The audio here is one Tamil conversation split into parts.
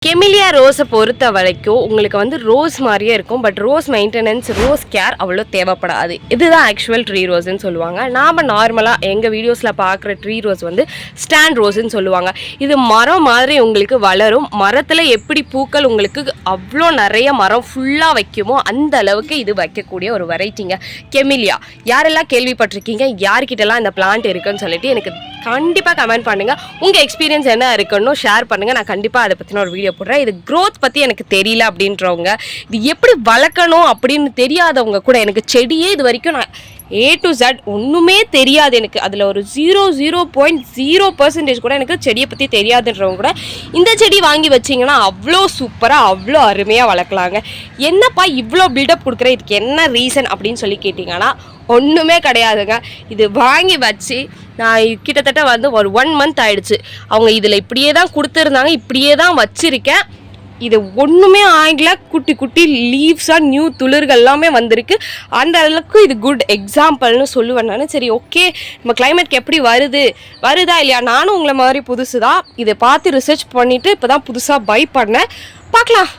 கெமிலியா ரோஸை பொறுத்த வரைக்கும் உங்களுக்கு வந்து ரோஸ் மாதிரியே இருக்கும். But rose maintenance, rose care அவ்வளோ தேவைப்படாது. இதுதான் ஆக்சுவல் ட்ரீ ரோஸ்ன்னு சொல்லுவாங்க. நாம் நார்மலாக எங்கள் வீடியோஸில் பார்க்குற ட்ரீ ரோஸ் வந்து ஸ்டாண்ட் ரோஸ்ன்னு சொல்லுவாங்க. இது மரம் மாதிரி உங்களுக்கு வளரும். மரத்தில் எப்படி பூக்கள் உங்களுக்கு அவ்வளோ நிறைய மரம் ஃபுல்லாக வைக்குமோ அந்த அளவுக்கு இது வைக்கக்கூடிய ஒரு வெரைட்டிங்க கெமிலியா. யாரெல்லாம் கேள்விப்பட்டிருக்கீங்க, யார்கிட்டலாம் இந்த பிளான்ட் இருக்குன்னு சொல்லிட்டு எனக்கு கண்டிப்பாக கமெண்ட் பண்ணுங்கள். உங்கள் எக்ஸ்பீரியன்ஸ் என்ன இருக்குன்னு ஷேர் பண்ணுங்கள். நான் கண்டிப்பாக அதை பற்றின ஒரு வீடியோ போடுறேன். இது க்ரோத் பற்றி எனக்கு தெரியல அப்படின்றவங்க, இது எப்படி வளர்க்கணும் அப்படின்னு தெரியாதவங்க கூட, எனக்கு செடியே இது வரைக்கும் நான் A to Z ஒன்றுமே தெரியாது எனக்கு, அதில் ஒரு 0.0% கூட எனக்கு செடியை பற்றி தெரியாதுன்றவங்க கூட இந்த செடி வாங்கி வச்சிங்கன்னா அவ்வளோ சூப்பராக அவ்வளோ அருமையாக வளர்க்கலாங்க. என்னப்பா இவ்வளோ பில்டப் கொடுக்குற, இதுக்கு என்ன ரீசன் அப்படின்னு சொல்லி கேட்டிங்கன்னா ஒன்றுமே கிடையாதுங்க. இது வாங்கி வச்சு நான் கிட்டத்தட்ட வந்து ஒரு 1 month ஆயிடுச்சு. அவங்க இதில் இப்படியே தான் கொடுத்துருந்தாங்க, இப்படியே தான் வச்சுருக்கேன். இது ஒன்றுமே ஆகல, குட்டி குட்டி லீவ்ஸாக நியூ துளிர்கள் எல்லாமே வந்திருக்கு. அந்த அளவுக்கு இது குட் எக்ஸாம்பிள்னு சொல்லுவேன் நான். சரி, ஓகே, நம்ம கிளைமேட்க்கு எப்படி வருதா இல்லையா, நானும் உங்களை மாதிரி புதுசு தான். இதை பார்த்து ரிசர்ச் பண்ணிவிட்டு இப்போ தான் புதுசாக பை பண்ணேன். பார்க்கலாம்,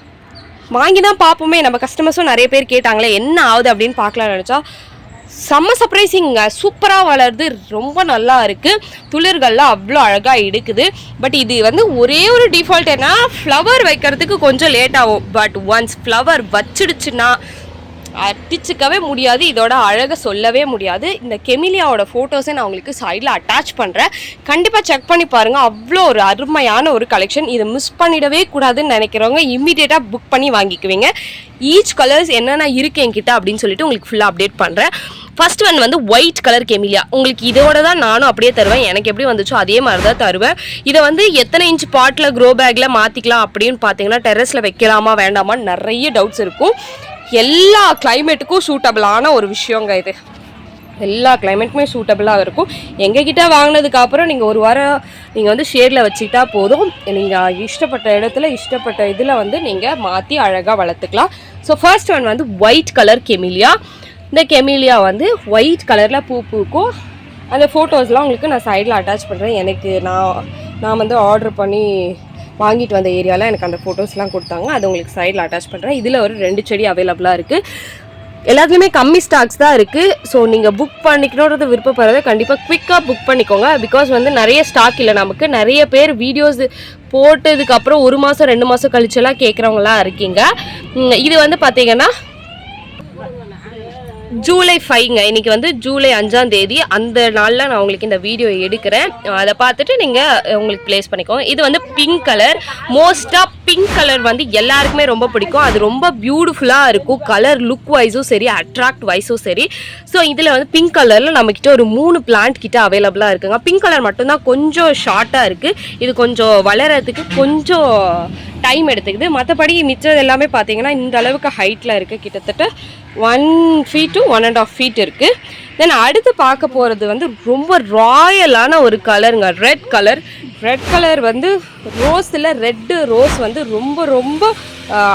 வாங்கி தான் பார்ப்போமே. நம்ம கஸ்டமர்ஸும் நிறைய பேர் கேட்டாங்களே என்ன ஆகுது அப்படின்னு பார்க்கலாம்னு நினச்சா செம்ம சர்ப்ரைசிங்க. சூப்பராக வளருது, ரொம்ப நல்லா இருக்குது, துளிர்கள்லாம் அவ்வளோ அழகாக எடுக்குது. பட் இது வந்து ஒரே ஒரு டிஃபால்ட் என்ன, ஃப்ளவர் வைக்கிறதுக்கு கொஞ்சம் லேட் ஆகும். பட் ஒன்ஸ் ஃப்ளவர் வச்சிடுச்சுன்னா அடிச்சுக்கவே முடியாது, இதோட அழகை சொல்லவே முடியாது. இந்த கெமிலியாவோட ஃபோட்டோஸை நான் உங்களுக்கு சைடில் அட்டாச் பண்ணுறேன், கண்டிப்பாக செக் பண்ணி பாருங்கள். அவ்வளோ ஒரு அருமையான ஒரு கலெக்ஷன். இதை மிஸ் பண்ணிடவே கூடாதுன்னு நினைக்கிறவங்க இம்மீடியட்டாக புக் பண்ணி வாங்கிக்குவீங்க. ஈச் கலர்ஸ் என்னென்ன இருக்குது என்கிட்ட அப்படின்னு சொல்லிட்டு உங்களுக்கு ஃபுல்லாக அப்டேட் பண்ணுறேன். ஃபர்ஸ்ட் ஒன் வந்து ஒயிட் கலர் கெமிலியா. உங்களுக்கு இதோட தான் நானும் அப்படியே தருவேன், எனக்கு எப்படி வந்துச்சோ அதே மாதிரி தான் தருவேன். இதை வந்து எத்தனை இன்ச் பாட்டில் க்ரோ பேக்கில் மாற்றிக்கலாம் அப்படின்னு பார்த்தீங்கன்னா டெரஸில் வைக்கலாமா வேண்டாமான்னு நிறைய டவுட்ஸ் இருக்கும். எல்லா கிளைமேட்டுக்கும் சூட்டபிளான ஒரு விஷயங்க இது. எல்லா கிளைமேட்டுமே சூட்டபிளாக இருக்கும். எங்ககிட்ட வாங்கினதுக்கப்புறம் நீங்கள் ஒரு வாரம் நீங்கள் வந்து ஷேடில் வச்சுக்கிட்டா போதும். நீங்கள் இஷ்டப்பட்ட இடத்துல இஷ்டப்பட்ட இதில் வந்து நீங்கள் மாற்றி அழகாக வளர்த்துக்கலாம். ஸோ ஃபர்ஸ்ட் ஒன் வந்து ஒயிட் கலர் கெமிலியா. இந்த கெமிலியா வந்து ஒயிட் கலரில் பூக்கும். அந்த ஃபோட்டோஸ்லாம் உங்களுக்கு நான் சைடில் அட்டாச் பண்ணுறேன். எனக்கு நான் வந்து ஆர்டர் பண்ணி வாங்கிட்டு வந்த ஏரியாவில் எனக்கு அந்த ஃபோட்டோஸ்லாம் கொடுத்தாங்க, அது உங்களுக்கு சைடில் அட்டாச் பண்ணுறேன். இதில் ஒரு 2 செடி அவைலபிளாக இருக்குது. எல்லாத்துலேயுமே கம்மி ஸ்டாக்ஸ் தான் இருக்குது. ஸோ நீங்கள் புக் பண்ணிக்கணுன்றது விருப்பப்படுறத கண்டிப்பாக குவிக்காக புக் பண்ணிக்கோங்க. பிகாஸ் வந்து நிறைய ஸ்டாக் இல்லை நமக்கு. நிறைய பேர் வீடியோஸ் போட்டதுக்கப்புறம் 1 மாதம் 2 மாதம் கழிச்செல்லாம் கேட்குறவங்களாம் இருக்கீங்க. இது வந்து பார்த்தீங்கன்னா ஜூலை 5ங்க. இன்றைக்கி வந்து ஜூலை 5ஆம் தேதி. அந்த நாளில் நான் உங்களுக்கு இந்த வீடியோ எடுக்கிறேன். அதை பார்த்துட்டு நீங்கள் உங்களுக்கு ப்ளேஸ் பண்ணிக்கோங்க. இது வந்து பிங்க் கலர். மோஸ்ட்டாக பிங்க் கலர் வந்து எல்லாருக்குமே ரொம்ப பிடிக்கும். அது ரொம்ப பியூட்டிஃபுல்லாக இருக்கும், கலர் லுக் வைஸும் சரி, அட்ராக்ட் வைஸும் சரி. ஸோ இதில் வந்து பிங்க் கலரில் நம்மக்கிட்ட ஒரு 3 பிளான்ட் கிட்ட அவைலபிளாக இருக்குங்க. பிங்க் கலர் மட்டும்தான் கொஞ்சம் ஷார்ட்டாக இருக்குது. இது கொஞ்சம் வளர்கிறதுக்கு கொஞ்சம் டைம் எடுத்துக்குது. மற்றபடி மிச்சது எல்லாமே பார்த்தீங்கன்னா இந்த அளவுக்கு ஹைட்டில் இருக்குது. கிட்டத்தட்ட 1 feet to 1.5 feet இருக்குது. தென் அடுத்து பார்க்க போகிறது வந்து ரொம்ப ராயலான ஒரு கலருங்க, ரெட் கலர் வந்து ரோஸில் ரெட்டு ரோஸ் வந்து ரொம்ப ரொம்ப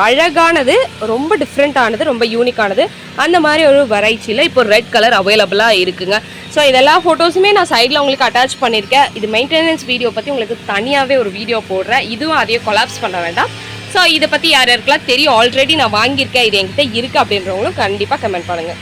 அழகானது, ரொம்ப டிஃப்ரெண்ட்டானது, ரொம்ப யூனிக்கானது. அந்த மாதிரி ஒரு வெரைட்டியில் இப்போ ரெட் கலர் அவைலபிளாக இருக்குங்க. ஸோ இதெல்லாம் ஃபோட்டோஸுமே நான் சைடில் உங்களுக்கு அட்டாச் பண்ணியிருக்கேன். இது மெயின்டெனன்ஸ் வீடியோ பற்றி உங்களுக்கு தனியாகவே ஒரு வீடியோ போடுறேன். இதுவும் அதையும் கொலாப்ஸ் பண்ண வேண்டாம். ஸோ இதை பற்றி யார் யாருக்கெல்லாம் தெரியும், ஆல்ரெடி நான் வாங்கியிருக்கேன், இது என்கிட்ட இருக்குது அப்படின்றவங்களும் கண்டிப்பாக கமெண்ட் பண்ணுங்கள்.